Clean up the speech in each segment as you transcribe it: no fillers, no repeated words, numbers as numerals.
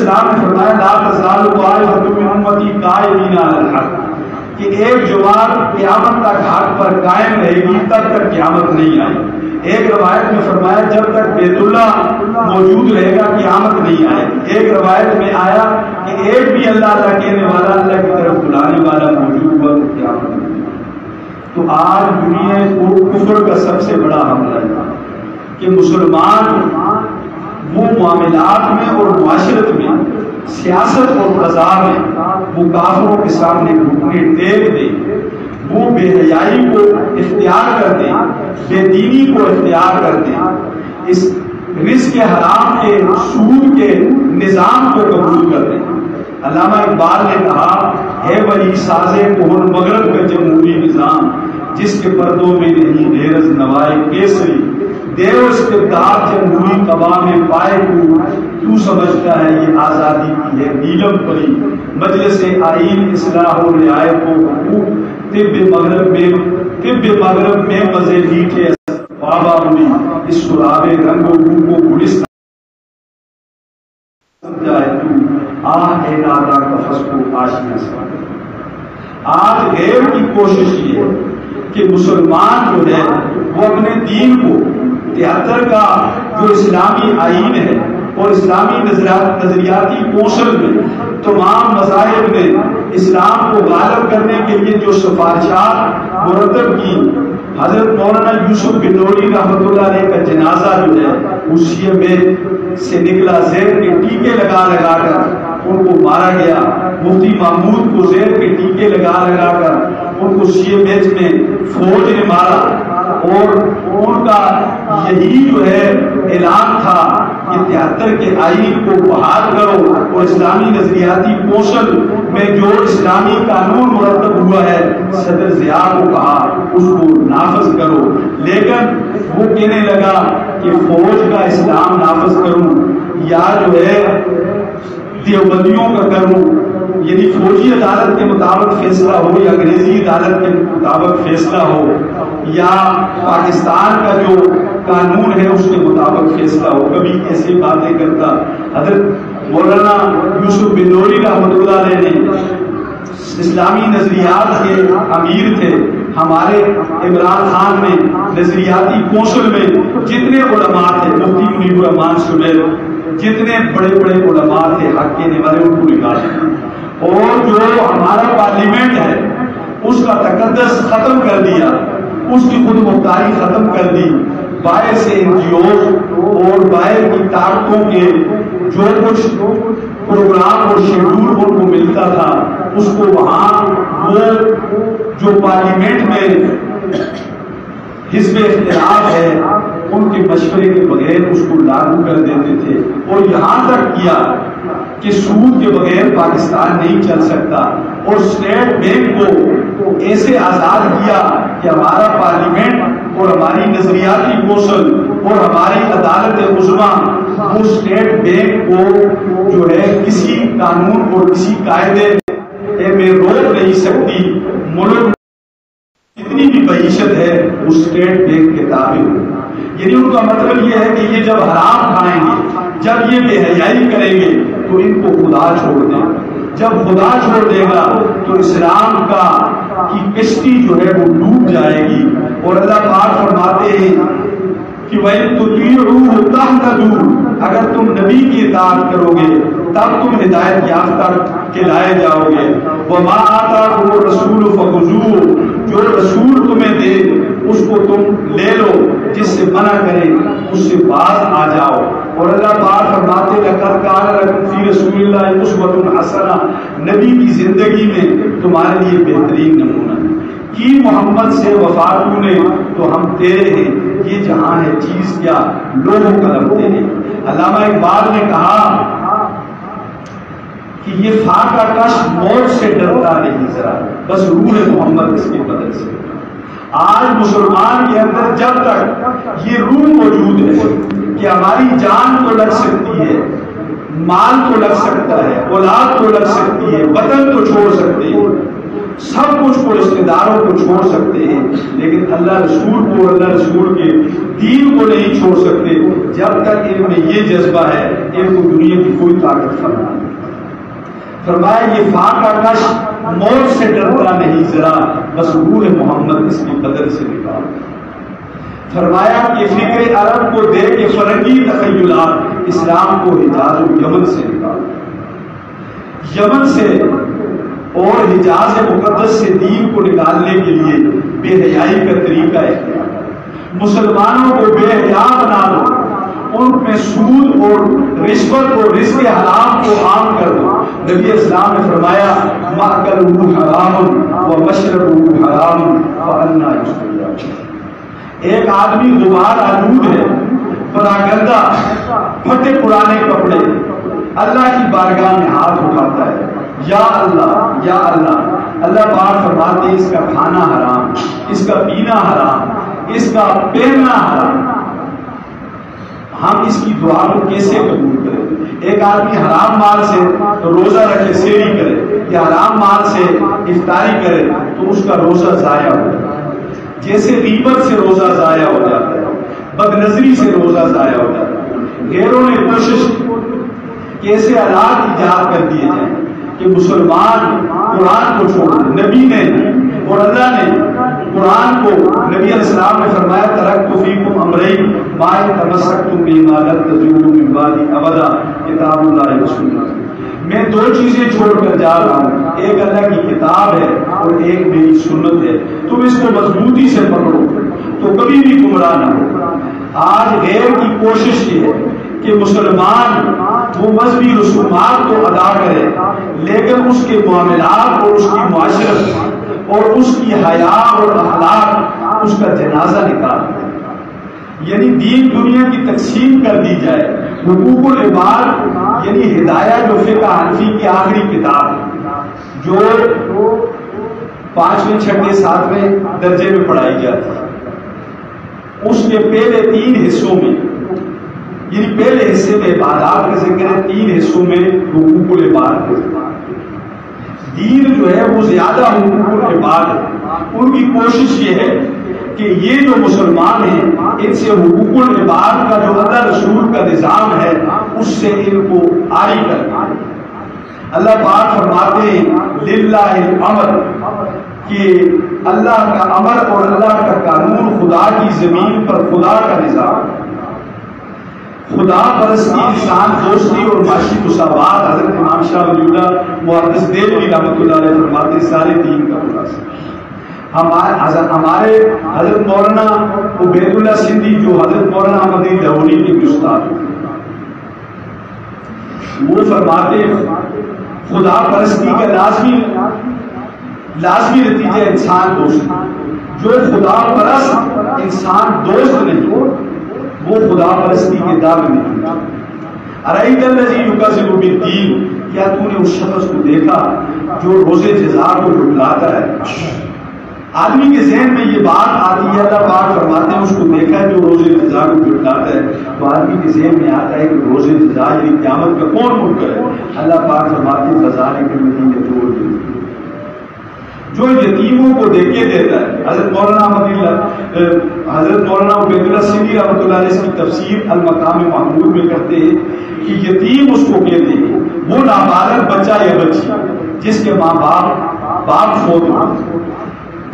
السلام نے فرمایا لا تزال طائفۃ من امتی قائمین علی الحق، کہ ایک جماعت قیامت تک حق پر قائم رہے گی تب تک قیامت نہیں آئے۔ ایک روایت میں فرمایا جب تک بیت اللہ موجود رہے گا قیامت نہیں آئے۔ ایک روایت میں آیا کہ ایک بھی اللہ اللہ کہنے والا، اللہ کی طرف بلانے والا موجود ہوا تو قیامت نہیں آئے۔ تو آج دنیا کو کفر کا سب سے بڑا حملہ ہے کہ مسلمان وہ معاملات میں اور معاشرت میں، سیاست اور قضا میں وہ کافروں کے سامنے گھٹنے ٹیک دیں، وہ بے حیائی کو اختیار کر دیں، بے دینی کو اختیار کر دیں، اس رزق حرام کے سود کے نظام کو قبول کر دیں۔ علامہ اقبال نے کہا ہے وہی سازے کہن مغرب کا جمہوری نظام، جس کے پردوں میں نہیں ڈھیرز نوائے کیسری، دیو استبداد جمہوری قبا میں پائے تو سمجھتا ہے یہ آزادی کی ہے نیلم پری، مجلس آئین اصلاح و رعایت و حقوق، طب مغرب میں مزے میٹھے بابا ملی، اس سراب رنگ و بو کو گلستان جائے تو آہ اے نادا کفس کو آشنا سا۔ آج غیر کی کوشش یہ ہے کہ مسلمان جو ہے وہ اپنے دین کو 73 کا جو اسلامی آئین ہے اور اسلامی نظریاتی کوشل میں تمام مذاہب نے اسلام کو غالب کرنے کے لیے جو سفارشات مرتب کی، حضرت مولانا یوسف بن نوری رحمۃ اللہ علیہ کا جنازہ جو ہے اسی میں سے نکلا، زیر کے ٹیکے لگا لگا کر ان کو مارا گیا، مفتی محمود کو زیر کے ٹیکے لگا لگا کر ان کو سی ایم ایچ میں فوج نے مارا، اور ان کا یہی جو ہے اعلان تھا کہ 73 کے آئین کو بحال کرو اور اسلامی نظریاتی کوشل میں جو اسلامی قانون مرتب ہوا ہے صدر ضیاء کو کہا اس کو نافذ کرو، لیکن وہ کہنے لگا کہ فوج کا اسلام نافذ کروں یا جو ہے دیوبندیوں کا کروں، یعنی فوجی عدالت کے مطابق فیصلہ ہو یا انگریزی عدالت کے مطابق فیصلہ ہو یا پاکستان کا جو قانون ہے اس کے مطابق فیصلہ ہو، کبھی ایسی باتیں کرتا۔ حضرت مولانا یوسف بن نوری رحمۃ اللہ علیہ نے اسلامی نظریات کے امیر تھے، ہمارے عمران خان میں نظریاتی کوشل میں جتنے علماء تھے، مفتی منیب الرحمان سمیل، جتنے بڑے بڑے علماء تھے حق کہنے والے ان کو نکالا، اور جو ہمارا پارلیمنٹ ہے اس کا تقدس ختم کر دیا، اس کی خود مختاری ختم کر دی، باہر سے این جی اوز اور باہر کی طاقتوں کے جو کچھ پروگرام اور شیڈول ان کو ملتا تھا اس کو وہاں وہ جو پارلیمنٹ میں حزب اختلاف ہے ان کے مشورے کے بغیر اس کو لاگو کر دیتے تھے، اور یہاں تک کیا کہ سود کے بغیر پاکستان نہیں چل سکتا، اور اسٹیٹ بینک کو ایسے آزاد کیا کہ ہمارا پارلیمنٹ اور ہماری نظریاتی کوشل اور ہماری عدالت عظمیٰ وہ اسٹیٹ بینک کو جو ہے کسی قانون اور کسی قاعدے میں روک نہیں سکتی، ملک جتنی بھی معیشت ہے وہ اسٹیٹ بینک کے تابع ہو۔ یعنی ان کا مطلب یہ ہے کہ یہ جب حرام کھائیں گے، جب یہ بے حیائی کریں گے تو ان کو خدا چھوڑ دیں، جب خدا چھوڑ دے گا تو اسلام کا کی کشتی جو ہے وہ ڈوب جائے گی، اور اللہ پاک فرماتے ہیں کہ وَإِن تُطِيعُوهُ تَهْتَدُوا، اگر تم نبی کی اطاعت کرو گے تب تم ہدایت یافتہ کہلائے جاؤ گے۔ وَمَا آتَاكُمُ الرَّسُولُ فَخُذُوهُ، جو رسول تمہیں دے اس کو تم لے لو، جس سے منع کرے اس سے باز آ جاؤ۔ اور اللہ پاک فرماتے لَقَدْ كَانَ لَكُمْ فِي رَسُولِ اللَّهِ أُسْوَةٌ حَسَنَةٌ، نبی کی زندگی میں تمہارے لیے بہترین نمونہ کی محمد سے وفا تو نے تو ہم تیرے ہیں، یہ جہاں ہے چیز کیا لوگوں قلم تیرے۔ علامہ اقبال نے کہا کہ یہ فاقہ کش موت سے ڈرتا نہیں ذرا، بس روح محمد اس کے بدل سے۔ آج مسلمان کے اندر جب تک یہ روح موجود ہے کہ ہماری جان تو لگ سکتی ہے، مال تو لگ سکتا ہے، اولاد تو لگ سکتی ہے، وطن تو چھوڑ سکتے ہیں، سب کچھ کو رشتے داروں کو چھوڑ سکتے ہیں، لیکن اللہ رسول کو، اللہ رسول کے دین کو نہیں چھوڑ سکتے جب تک ان میں یہ جذبہ ہے ان کو دنیا کی کوئی طاقت فرما نہیں۔ فرمایا یہ فاقہ کش موت سے ڈرتا نہیں ذرا، بس روح محمد اس کی قدر سے نکال۔ فرمایا کہ فکر عرب کو دے کے فرنگی تخیلات اسلام کو حجاز و یمن سے نکال۔ یمن سے اور حجاز مقدس سے دین کو نکالنے کے لیے بے حیائی کا طریقہ ہے، مسلمانوں کو بے حیا بنا دو، ان میں سود اور رشوت اور رزق حرام کو عام کر دو۔ نبی اسلام نے فرمایا مأکلہ حرام و مشربہ حرام فأنا یستجاب۔ ایک آدمی غبار آلود ہے، پراگندہ پھٹے پرانے کپڑے، اللہ کی بارگاہ میں ہاتھ اٹھاتا ہے، یا اللہ یا اللہ، اللہ پاک فرماتے اس کا کھانا حرام، اس کا پینا حرام، اس کا پہننا حرام، ہم اس کی دعا کو کیسے قبول کریں؟ ایک آدمی حرام مال سے روزہ رکھے سیری کرے یا حرام مال سے افطاری کرے تو اس کا روزہ ضائع ہو جاتا ہے، جیسے غیبت سے روزہ ضائع ہو جاتا ہے، بد نظری سے روزہ ضائع ہو جاتا ہے۔ غیروں نے کوشش کی ایسے آلات ایجاد کر دیے جائیں کہ مسلمان قرآن کو چھوڑ دیں۔ نبی نے اور اللہ نے قرآن کو، نبی علیہ السلام نے فرمایا ترکت فیکم امرین ما ان تمسکتم بہما لن تضلوا من بعدی ابدا، کتاب اللہ و سنت۔ میں دو چیزیں چھوڑ کر جا رہا ہوں، ایک اللہ کی کتاب ہے اور ایک میری سنت ہے، تم اس کو مضبوطی سے پکڑو تو کبھی بھی گمراہ نہ ہو۔ آج غیر کی کوشش یہ ہے کہ مسلمان وہ مذہبی رسومات تو ادا کرے لیکن اس کے معاملات اور اس کی معاشرت اور اس کی حیا اور اخلاق اس کا جنازہ نکال دے، یعنی دین دنیا کی تقسیم کر دی جائے۔ حقوق العباد یعنی ہدایہ جو فقہ حنفی کی آخری کتاب ہے، جو 5ویں 6ویں 7ویں درجے میں پڑھائی جاتی ہے، اس کے پہلے 3 حصوں میں، یعنی پہلے حصے میں عبادات کا ذکر ہے، 3 حصوں میں حقوق العباد کا ذکر ہے۔ دین جو ہے وہ زیادہ حقوق العباد ہے، ان کی کوشش یہ ہے کہ یہ جو مسلمان ہیں ان سے حقوق العباد کا جو اللہ رسول کا نظام ہے اس سے ان کو عاری کر دیں۔ اللہ پاک فرماتے ہیں للہ الامر، کہ اللہ کا امر اور اللہ کا قانون، خدا کی زمین پر خدا کا نظام، خدا پرستی، انسان دوستی اور معاشی مساوات۔ حضرت امام شاہ ولی اللہ محدث دہلوی رحمۃ اللہ علیہ فرماتے سارے دین کا خلاصہ۔ ہمارے حضرت مولانا عبید اللہ سندھی جو حضرت مولانا احمد علی لاہوری کے استاد ہیں، وہ فرماتے خدا پرستی کا لازمی نتیجہ انسان دوست، جو خدا پرست انسان دوست نہیں وہ خدا پرستی کے دعوے نہیں۔ ارائیت الذی یکذب بالدین، کیا تو نے اس شخص کو دیکھا جو روز جزا کو جھٹلاتا ہے؟ آدمی کے ذہن میں یہ بات آتی ہے، اللہ پاک فرماتے ہیں اس کو دیکھا ہے جو روز جزا کو جھٹلاتا ہے، تو آدمی کے ذہن میں آتا ہے کہ روز جزا یعنی قیامت کا کون منکر ہے؟ اللہ پاک فرماتے ہیں فذلک الذی یدعو الیتیم، جو یتیموں کو دیکھے دیتا ہے۔ حضرت مولانا عبید اللہ سندھی رحمۃ اللہ علیہ اس کی تفسیر المقام محمود میں کرتے ہیں کہ یتیم اس کو کہتے ہیں وہ نابالغ بچہ یا بچی جس کے ماں باپ فوت ہو،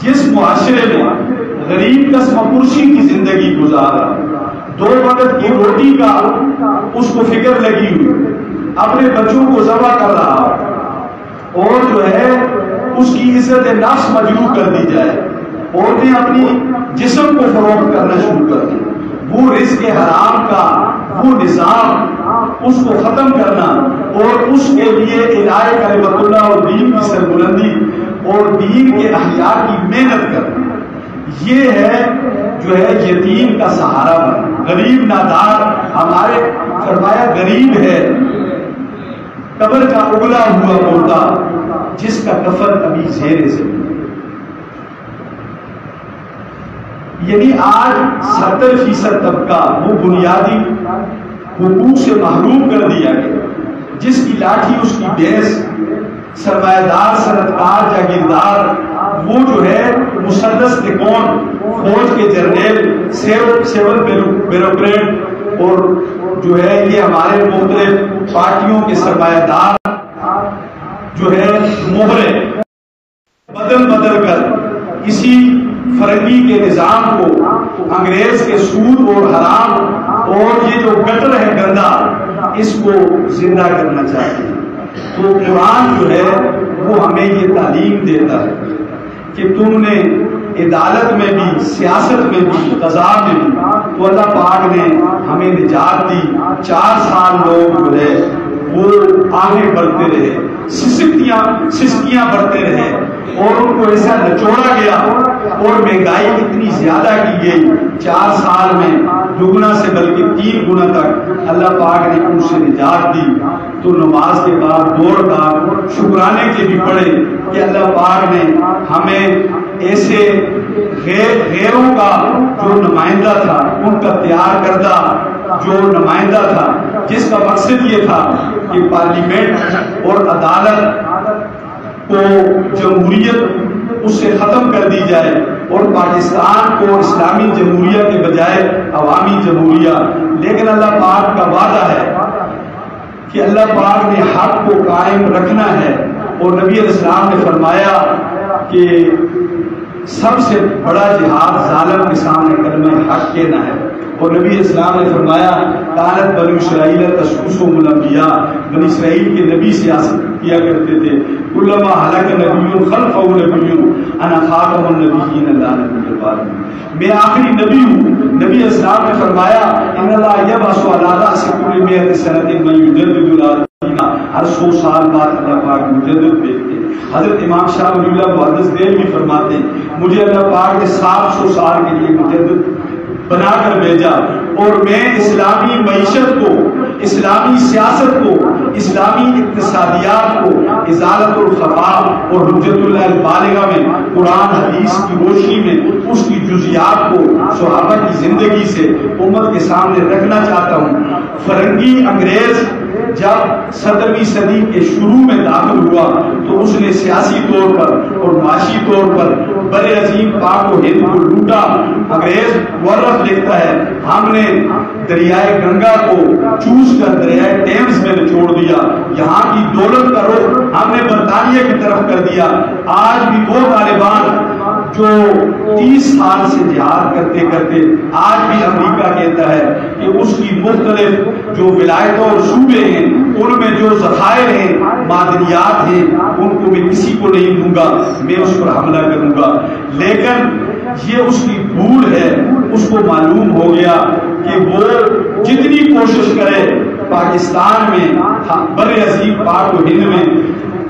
جس معاشرے میں غریب قسم کرسی کی زندگی گزار رہا، 2 وقت کی روٹی کا اس کو فکر لگی ہوئی، اپنے بچوں کو ذبح کر رہا اور جو ہے اس کی عزت نفس مجروح کر دی جائے، عورتیں اپنی جسم کو فروخت کرنا شروع کر دیں، وہ رزق حرام کا وہ نظام اس کو ختم کرنا اور اس کے لیے الہی کلمت اللہ اور دین کی سربلندی اور دین کے احیاء کی محنت کرنا، یہ ہے جو ہے یتیم کا سہارا بننا۔ غریب نادار، ہمارے فرمایا غریب ہے قبر کا اگلا ہوا مردہ جس کا کفن ابھی زیر زمین، یعنی آج 70% طبقہ وہ بنیادی حقوق سے محروم کر دیا گیا، جس کی لاٹھی اس کی بھینس سرمایہ دار صنعتکار جاگیردار، وہ جو ہے مسدس نکون فوج کے جرنیل، سیول بیوروکریٹ، اور جو ہے یہ ہمارے مختلف پارٹیوں کے سرمایہ دار جو ہے مہرے بدل بدل کر اسی فرنگی کے نظام کو، انگریز کے سود اور حرام اور یہ جو گٹر ہے گندا، اس کو زندہ کرنا چاہتے ہیں۔ تو قرآن جو ہے وہ ہمیں یہ تعلیم دیتا ہے کہ تم نے عدالت میں بھی، سیاست میں بھی، قضاء میں بھی، تو اللہ پاک نے ہمیں نجات دی۔ 4 سال لوگ جو ہے وہ آگے بڑھتے رہے، سسکیاں بڑھتے رہے اور ان کو ایسا نچوڑا گیا اور مہنگائی اتنی زیادہ کی گئی، 4 سال میں دگنا سے بلکہ 3 گنا تک اللہ پاک نے ان سے نجات دی۔ تو نماز کے بعد 2 رکعت شکرانے کے بھی پڑھے کہ اللہ پاک نے ہمیں ایسے غیروں کا جو نمائندہ تھا، ان کا تیار کردہ جو نمائندہ تھا، جس کا مقصد یہ تھا کہ پارلیمنٹ اور عدالت کو، جمہوریت اس سے ختم کر دی جائے اور پاکستان کو اسلامی جمہوریہ کے بجائے عوامی جمہوریہ۔ لیکن اللہ پاک کا وعدہ ہے کہ اللہ پاک نے حق کو قائم رکھنا ہے، اور نبی علیہ السلام نے فرمایا کہ سب سے بڑا جہاد ظالم کے سامنے کلمہ حق کہنا ہے۔ اور نبی اسلام نے فرمایا کانت بنو اسرائیل تسوسهم الانبیاء، بنی اسرائیل کے نبی سیاست کیا کرتے تھے، کلما ہلاک نبی خلفہ نبی انا خاتم النبیین لا نبی بعد، میں آخری نبی ہوں۔ نبی اسلام نے فرمایا ان اللہ یبعث علی رأس کل مئۃ سنۃ من یجدد الدین، ہر 100 سال بعد اللہ پاک مجدد بھیجتے ہیں۔ حضرت امام شاہ ولی اللہ محدث دہلوی فرماتے ہیں مجھے اللہ پاک نے 700 سال کے لیے مجدد بنا کر بھیجا، اور میں اسلامی معیشت کو، اسلامی سیاست کو، اسلامی اقتصادیات کو ازالت الخفا اور حجت اللہ البالغہ میں، قرآن حدیث کی روشنی میں اس کی جزیات کو صحابہ کی زندگی سے امت کے سامنے رکھنا چاہتا ہوں۔ فرنگی انگریز جب 17ویں صدی کے شروع میں داخل ہوا تو اس نے سیاسی طور پر اور معاشی طور پر بر عظیم پاک و ہند کو لوٹا۔ انگریز مورخ لکھتا ہے ہم نے دریائے گنگا کو چوس کر دریائے ٹیمز میں نچوڑ دیا، یہاں کی دولت کا رخ ہم نے برطانیہ کی طرف کر دیا۔ آج بھی وہ طالبان جو 30 سال سے جہاد کرتے کرتے آج بھی امریکہ کہتا ہے کہ اس کی مختلف جو ولایتوں اور صوبے ہیں ان میں جو ذخائر ہیں، معدنیات ہیں، ان کو میں کسی کو نہیں دوں گا، میں اس پر حملہ کروں گا۔ لیکن یہ اس کی بھول ہے، اس کو معلوم ہو گیا کہ وہ جتنی کوشش کرے پاکستان میں، بر عظیم پاک و ہند میں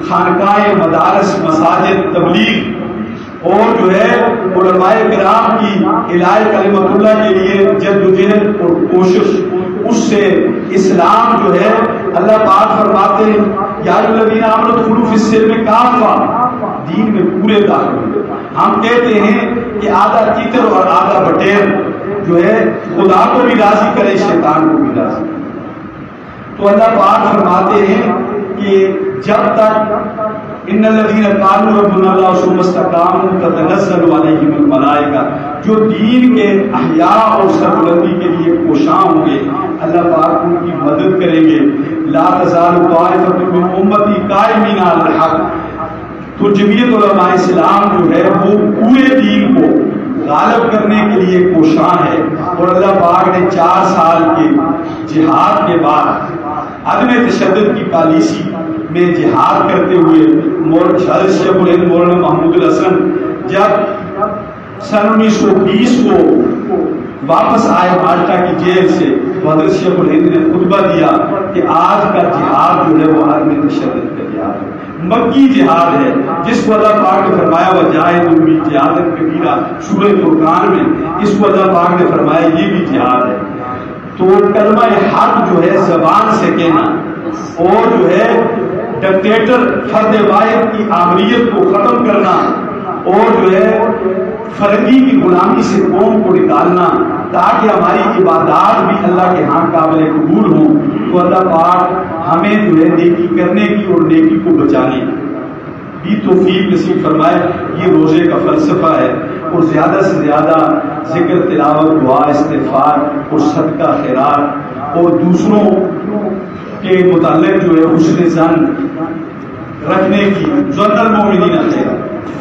خانقاہ، مدارس، مساجد، تبلیغ اور جو ہے علماء کرام کی الہی کلمت اللہ کے لیے جدوجہد اور کوشش، اس سے اسلام جو ہے اللہ پاک فرماتے ہیں یا ایھا الذین آمنوا ادخلوا فی السلم کافہ، دین میں پورے داخل ہو۔ ہم کہتے ہیں کہ آدھا تیتر اور آدھا بٹیر جو ہے خدا کو بھی راضی کرے، شیطان کو بھی راضی کرے۔ تو اللہ پاک فرماتے ہیں کہ جب تک ان الذین قالوا ربنا اللہ ثم استقاموا تتنزل علیہم الملائکہ، جو دین کے احیاء اور سربلندی کے لیے کوشاں ہوں گے اللہ پاک ان کی مدد کریں گے۔ لا تزال طائفۃ من امتی قائمین علی الحق، تو جمعیت علماء اسلام جو ہے وہ پورے دین کو غالب کرنے کے لیے کوشاں ہے۔ اور اللہ پاک نے 4 سال کے جہاد کے بعد عدم تشدد کی پالیسی میں جہاد کرتے ہوئے حضرت شیخ الہند مولانا محمود الحسن جب سن 1920 کو واپس آئے مالٹا کی جیل سے، تو حضرت شیخ الہند نے خطبہ دیا کہ آج کا جہاد جو ہے وہ عدم تشدد کا جہاد ہے، مکی جہاد ہے، جس کو اللہ پاک نے فرمایا وجاہدوا بجہاد کبیرہ سورہ فرقان میں، اس کو اللہ پاک نے فرمایا یہ بھی جہاد ہے۔ تو کلمہ حق جو ہے زبان سے کہنا اور جو ہے ڈکٹیٹر فرد واحد کی آمریت کو ختم کرنا اور جو ہے فرنگی کی غلامی سے قوم کو نکالنا تاکہ ہماری عبادات بھی اللہ کے ہاں قابل قبول ہوں، تو اللہ پاک ہمیں جو ہے نیکی کرنے کی اور نیکی کو بچانے کی بھی توفیق نصیب فرمائے. یہ روزے کا فلسفہ ہے، اور زیادہ سے زیادہ ذکر، تلاوت، دعا، استغفار اور صدقہ خیرات اور دوسروں کے متعلق جو ہے حسن ظن رکھنے کی. ظن المؤمنین خیر.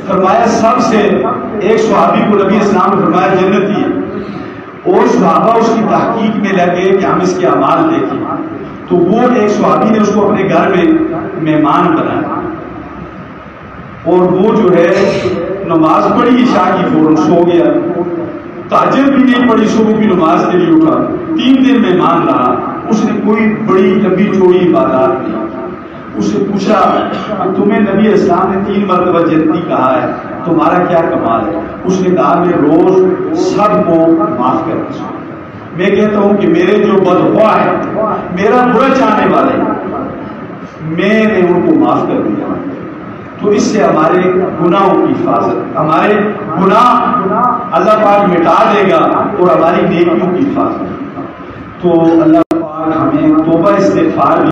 فرمایا سب سے ایک صحابی کو نبی اسلام نے فرمایا جنتی ہے، اور صحابہ اس کی تحقیق میں لگے کہ ہم اس کے اعمال دیکھیں. تو وہ ایک صحابی نے اس کو اپنے گھر میں مہمان بنایا، اور وہ جو ہے نماز پڑھی عشاء کی، فوراً سو گیا. تہجد بھی نہیں پڑھی، صبح کی نماز کے لیے اٹھا. 3 دن مہمان رہا. اس نے کوئی بڑی لمبی چوڑی عبادات کی. اس سے پوچھا کہ تمہیں نبی اسلام نے 3 مرتبہ جنتی کہا ہے، تمہارا کیا کمال ہے؟ اس نے کہا میں روز سب کو معاف کرتا ہوں. میں کہتا ہوں کہ میرے جو بدخواہ ہیں، میرا برا چاہنے والے ہیں، میں نے ان کو معاف کر دیا. تو اس سے ہمارے گناہوں کی حفاظت، ہمارے گناہ اللہ پاک مٹا دے گا اور ہماری نیکیوں کی حفاظت. تو اللہ پاک ہمیں توبہ استغفار